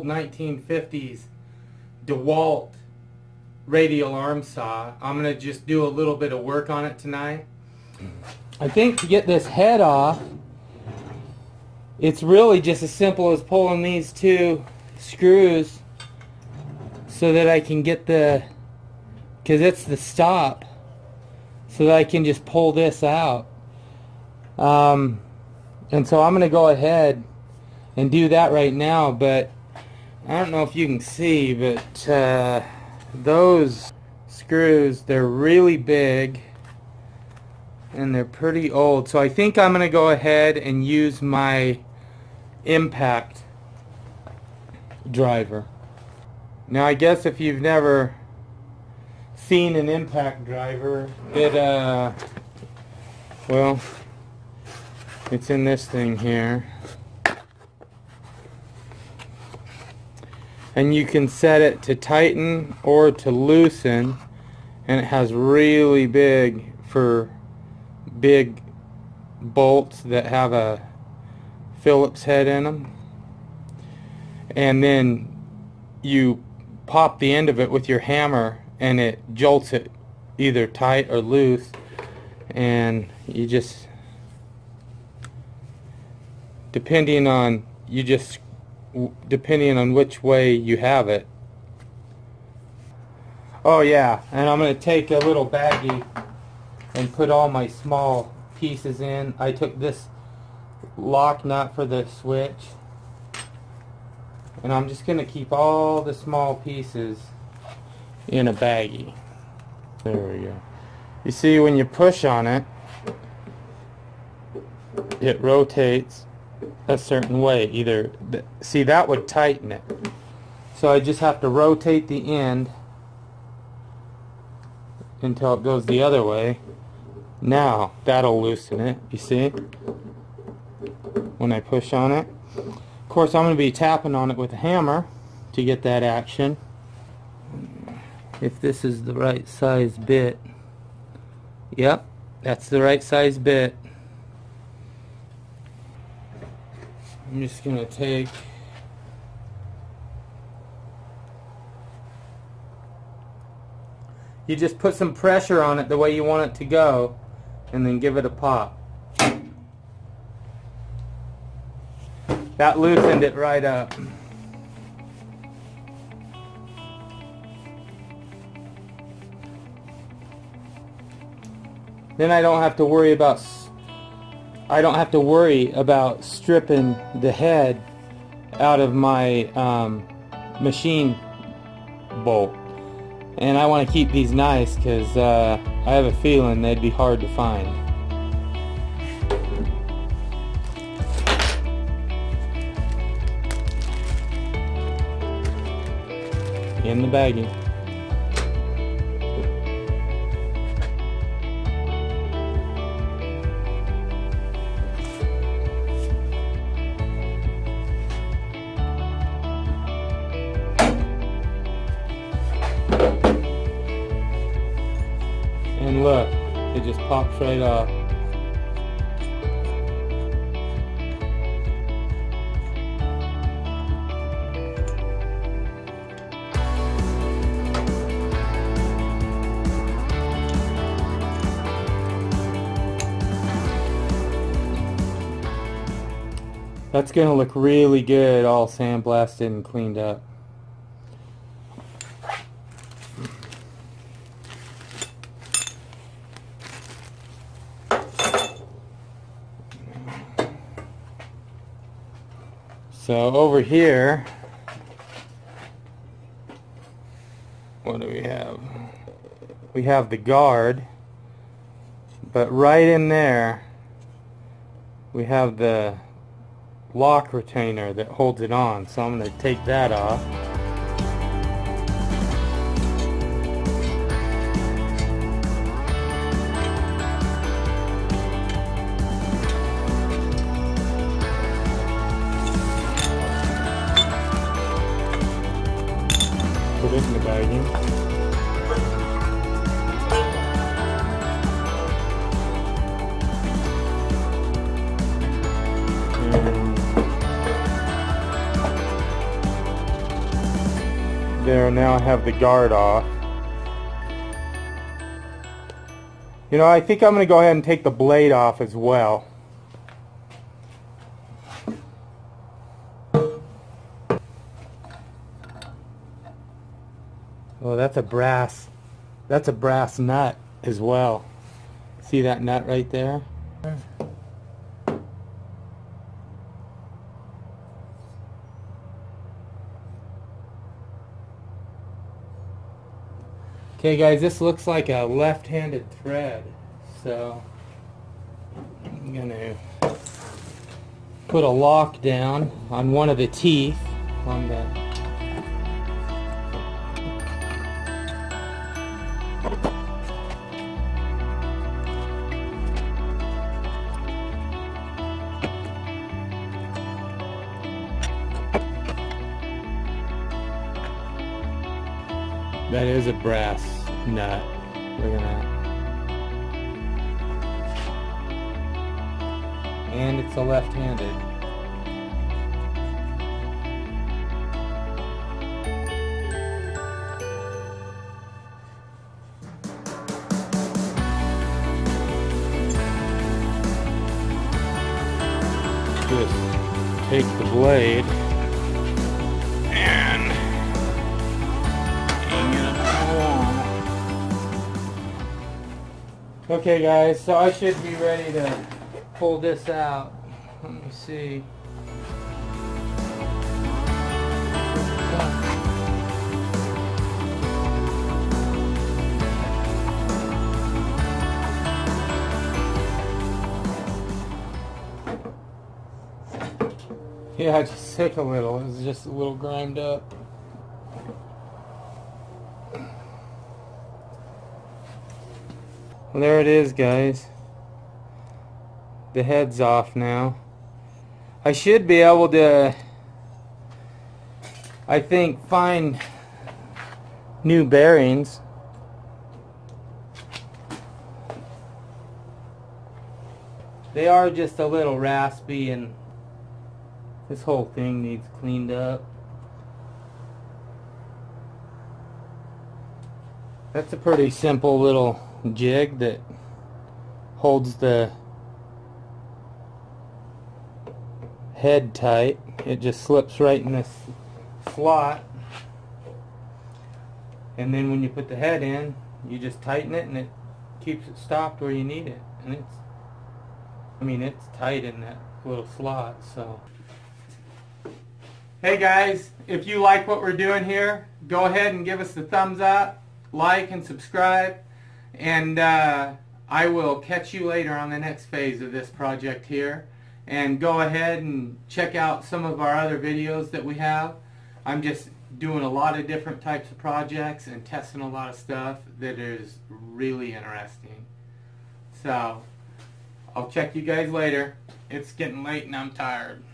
old 1950s DeWalt radial arm saw. I'm going to just do a little bit of work on it tonight. I think to get this head off, it's really just as simple as pulling these two screws so that I can get the, because it's the stop, so that I can just pull this out. And so I'm going to go ahead and do that right now, but I don't know if you can see, but those screws, they're really big and they're pretty old. So I think I'm going to go ahead and use my impact driver. Now I guess if you've never seen an impact driver, it well, it's in this thing here, and you can set it to tighten or to loosen, and it has really big, for big bolts that have a Phillips head in them, and then you pop the end of it with your hammer and it jolts it either tight or loose, and you just, depending on which way you have it. Oh yeah, and I'm going to take a little baggie and put all my small pieces in. I took this lock nut for the switch, and I'm just going to keep all the small pieces in a baggie. There we go. You see, when you push on it, it rotates a certain way. Either, see, that would tighten it, so I just have to rotate the end until it goes the other way. Now that'll loosen it, you see, when I push on it. Of course, I'm going to be tapping on it with a hammer to get that action. If this is the right size bit. Yep, that's the right size bit. I'm just going to take you just put some pressure on it the way you want it to go, and then give it a pop. That loosened it right up. Then I don't have to worry about stripping the head out of my machine bolt. And I want to keep these nice because I have a feeling they'd be hard to find. In the baggie. And look, it just pops right off. That's going to look really good, all sandblasted and cleaned up. So over here, what do we have? We have the guard, but right in there we have the lock retainer that holds it on. So I'm going to take that off. Put it in the baggie. There, now I have the guard off. You know, I think I'm going to go ahead and take the blade off as well. Oh, that's a brass nut as well. See that nut right there? Okay guys, this looks like a left-handed thread, so I'm gonna put a lock down on one of the teeth on the That is a brass nut. Look at that. And it's a left-handed. Just take the blade and hang it up on the wall. Okay guys, so I should be ready to pull this out. Let me see. Yeah, I just sick a little. It was just a little grimed up. Well, there it is, guys. The head's off now. I should be able to, I think, find new bearings. They are just a little raspy, and this whole thing needs cleaned up. That's a pretty simple little jig that holds the head tight. It just slips right in this slot, and then when you put the head in, you just tighten it and it keeps it stopped where you need it. And it's tight in that little slot. So hey guys, if you like what we're doing here, go ahead and give us the thumbs up, like and subscribe, and I will catch you later on the next phase of this project here. And go ahead and check out some of our other videos that we have. I'm just doing a lot of different types of projects and testing a lot of stuff that is really interesting. So I'll check you guys later. It's getting late and I'm tired.